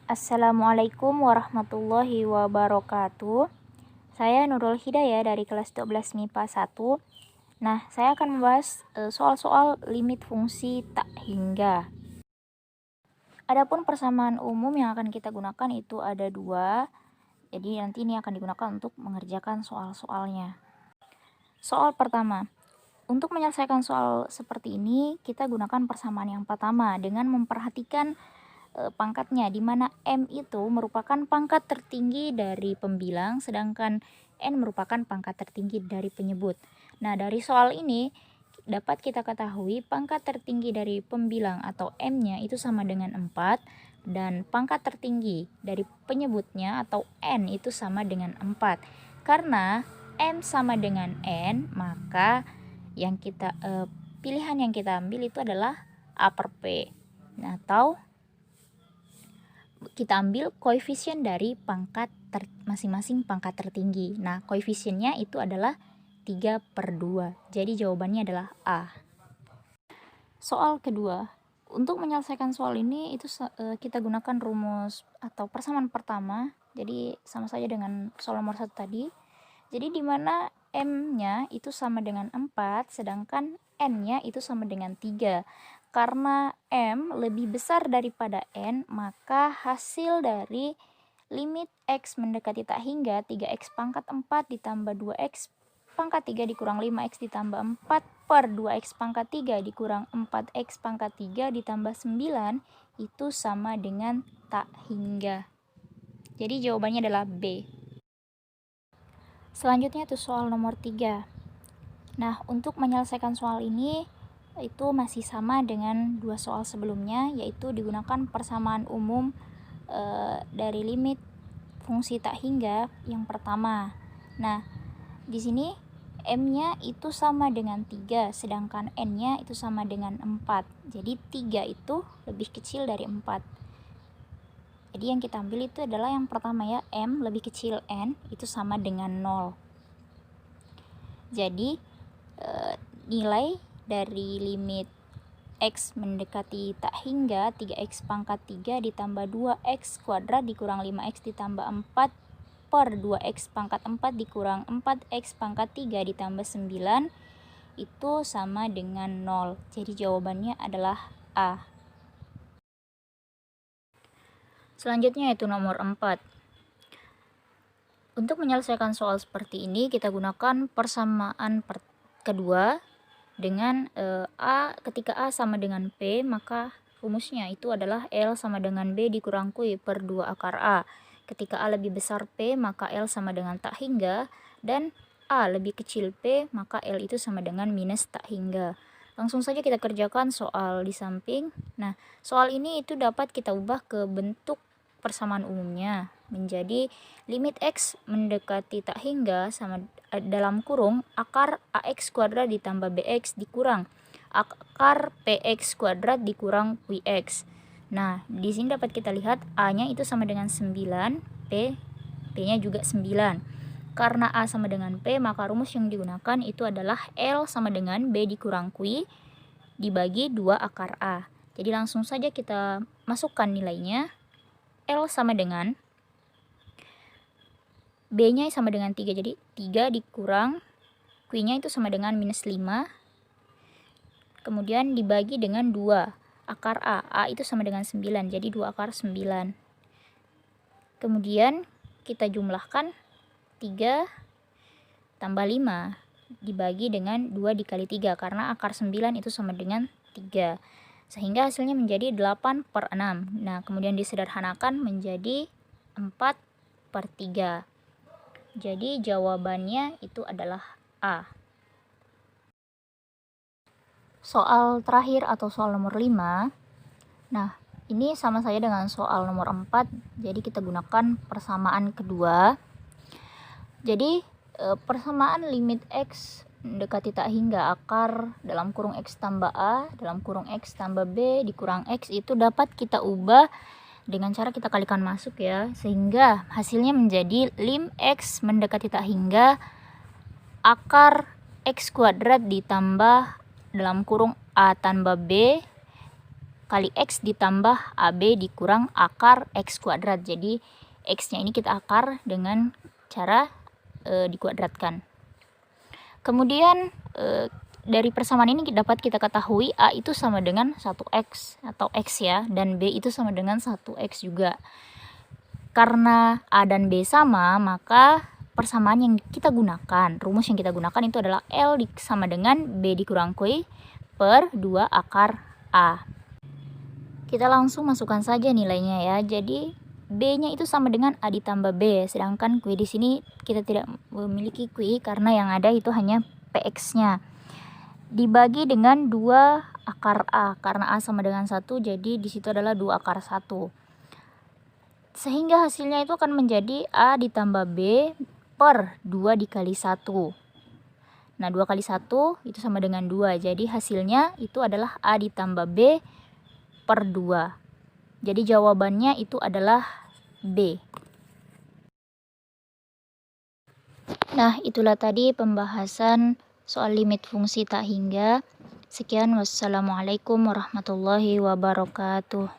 Assalamualaikum warahmatullahi wabarakatuh. Saya Nurul Hidayah dari kelas 12 MIPA 1. Nah, saya akan membahas soal-soal limit fungsi tak hingga. Adapun persamaan umum yang akan kita gunakan itu ada dua. Jadi nanti ini akan digunakan untuk mengerjakan soal-soalnya. Soal pertama. Untuk menyelesaikan soal seperti ini, kita gunakan persamaan yang pertama dengan memperhatikan pangkatnya, di mana M itu merupakan pangkat tertinggi dari pembilang, sedangkan N merupakan pangkat tertinggi dari penyebut. Nah, dari soal ini dapat kita ketahui pangkat tertinggi dari pembilang atau M-nya itu sama dengan 4, dan pangkat tertinggi dari penyebutnya atau N itu sama dengan 4. Karena M sama dengan N, maka pilihan yang kita ambil itu adalah A per P. Nah, atau kita ambil koefisien dari masing-masing pangkat tertinggi. Nah, koefisiennya itu adalah 3/2. Jadi jawabannya adalah A. Soal kedua. Untuk menyelesaikan soal ini itu kita gunakan rumus atau persamaan pertama. Jadi sama saja dengan soal nomor 1 tadi. Jadi di mana M-nya itu sama dengan 4, sedangkan N-nya itu sama dengan 3. Karena M lebih besar daripada N, maka hasil dari limit X mendekati tak hingga 3X pangkat 4 ditambah 2X pangkat 3 dikurang 5X ditambah 4 per 2X pangkat 3 dikurang 4X pangkat 3 ditambah 9 itu sama dengan tak hingga. Jadi jawabannya adalah B. Selanjutnya itu soal nomor 3. Nah, untuk menyelesaikan soal ini itu masih sama dengan dua soal sebelumnya, yaitu digunakan persamaan umum dari limit fungsi tak hingga yang pertama. Nah, di sini M-nya itu sama dengan 3, sedangkan N-nya itu sama dengan 4. Jadi 3 itu lebih kecil dari 4. Jadi yang kita ambil itu adalah yang pertama ya, M lebih kecil N itu sama dengan 0. Jadi nilai dari limit X mendekati tak hingga 3X pangkat 3 ditambah 2X kuadrat dikurang 5X ditambah 4 per 2X pangkat 4 dikurang 4X pangkat 3 ditambah 9 itu sama dengan 0. Jadi jawabannya adalah A. Selanjutnya itu nomor 4. Untuk menyelesaikan soal seperti ini, kita gunakan persamaan kedua dengan ketika A sama dengan P, maka rumusnya itu adalah L sama dengan B dikurang Q per 2 akar A. Ketika A lebih besar P, maka L sama dengan tak hingga, dan A lebih kecil P, maka L itu sama dengan minus tak hingga. Langsung saja kita kerjakan soal di samping. Nah, soal ini itu dapat kita ubah ke bentuk persamaan umumnya menjadi limit X mendekati tak hingga sama dalam kurung akar AX kuadrat ditambah BX dikurang akar PX kuadrat dikurang QX. Nah, di sini dapat kita lihat A-nya itu sama dengan 9, P-nya juga 9. Karena A sama dengan P, maka rumus yang digunakan itu adalah L sama dengan B dikurang Q dibagi 2 akar A. Jadi langsung saja kita masukkan nilainya. L sama dengan B-nya sama dengan 3, jadi 3 dikurang Q-nya itu sama dengan minus 5, kemudian dibagi dengan 2 akar A. A itu sama dengan 9, jadi 2 akar 9. Kemudian kita jumlahkan 3 tambah 5 dibagi dengan 2 dikali 3, karena akar 9 itu sama dengan 3. Sehingga hasilnya menjadi 8/6. Nah, kemudian disederhanakan menjadi 4/3. Jadi jawabannya itu adalah A. Soal terakhir atau soal nomor 5. Nah, ini sama saja dengan soal nomor 4. Jadi kita gunakan persamaan kedua. Jadi persamaan limit X mendekati tak hingga akar dalam kurung X tambah A dalam kurung X tambah B dikurang X itu dapat kita ubah dengan cara kita kalikan masuk ya, sehingga hasilnya menjadi lim X mendekati tak hingga akar X kuadrat ditambah dalam kurung A tambah B kali X ditambah AB dikurang akar X kuadrat. Jadi X-nya ini kita akar dengan cara dikuadratkan. Kemudian dari persamaan ini dapat kita ketahui A itu sama dengan 1X atau X ya, dan B itu sama dengan 1X juga. Karena A dan B sama, maka persamaan yang kita gunakan, rumus yang kita gunakan itu adalah L sama dengan B dikurang Q per 2 akar A. Kita langsung masukkan saja nilainya ya. Jadi B-nya itu sama dengan A ditambah B, sedangkan Q di sini kita tidak memiliki Q karena yang ada itu hanya PX-nya. Dibagi dengan 2 akar A, karena A sama dengan 1, jadi di situ adalah 2 akar 1. Sehingga hasilnya itu akan menjadi A ditambah B per 2 dikali 1. Nah, 2 kali 1 itu sama dengan 2, jadi hasilnya itu adalah A ditambah B per 2. Jadi jawabannya itu adalah B. Nah, itulah tadi pembahasan soal limit fungsi tak hingga. Sekian, wassalamualaikum warahmatullahi wabarakatuh.